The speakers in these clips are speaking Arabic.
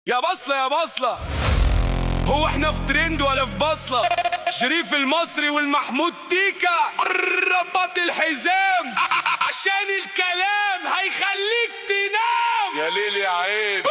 يا بصلة يا بصلة، هو احنا في ترند ولا في بصلة؟ شريف المصري والمحمود تيكا ربط الحزام عشان الكلام هيخليك تنام. يا ليل يا عين.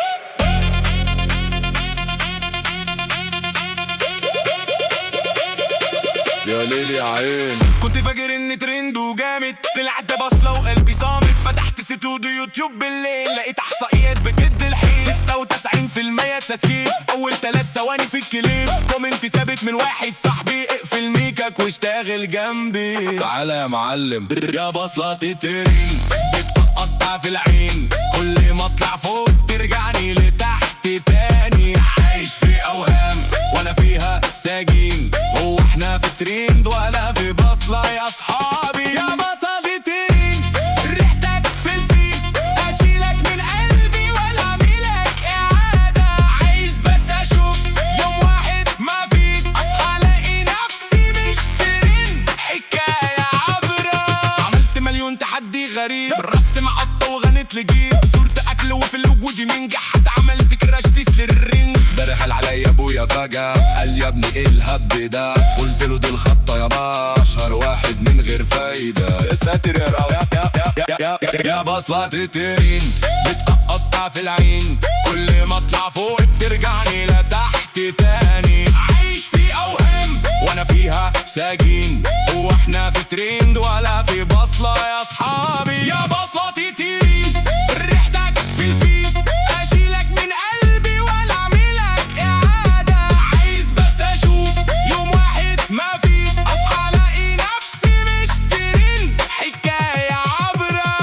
يا ليل يا عين. كنت فاكر ان ترند وجامد، طلعت بصلة وقلبي صامت. فتحت استوديو يوتيوب بالليل، لقيت احصائيات بتد الحيل. 96% تسكيب اول 3 ثواني في الكليب. كومنت ثابت من واحد صاحبي، اقفل ميكك واشتغل جنبي. تعالى يا معلم. يا بصلة الترند بتقطع في العين، كل ما اطلع فوق ترجعني لتحت تاني. عايش في اوهام وانا فيها ساجين، هو احنا في ترند ولا في بصلة يا اصحابي؟ يا بصلة الترند ريحتك في الفيل، اشيلك من قلبي ولا اعملك اعادة. عايز بس اشوف يوم واحد ما فيك، اصحى الاقي نفسي مش ترند، حكاية عبرة. عملت مليون تحدي غريب، رست معطة وغنيت لجيب. صورة اكل وفلوج وجيمنج، حتى عملت كراش تيس للرنج. درحل عليا ابويا فجأة، قال يا ابني ايه الهبد ده؟ قلت له دي الخطة يا اشهر واحد من غير فايدة. يا ساتر يا رب. يا بصلة الترند بتقطع في العين، كل ما اطلع فوق ترجعني لتحت تاني. عايش في اوهام وانا فيها ساجين، هو احنا في ترند ولا في بصلة يا اصحابي؟ يا بصلة الترند ريحتك في الفيد، اشيلك من قلبي ولا اعملك اعادة. عايز بس اشوف يوم واحد ما فيك، اصحى الاقي نفسي مش ترند، حكاية عبرة.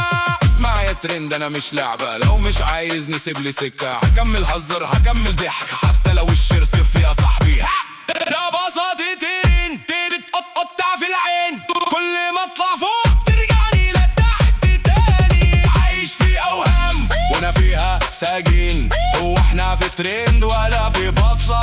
اسمع يا ترند انا مش لعبة، لو مش عايز نسيب لي سكة. هكمل هزر هكمل ضحك، حتى لو الشير صفر يا صاحبي. يا بصلة الترند بتقطع في العين، كل ما اطلع فوق ترجعني لتحت تاني. عايش في اوهام وانا فيها ساجين، هو احنا في ترند ولا في بصلة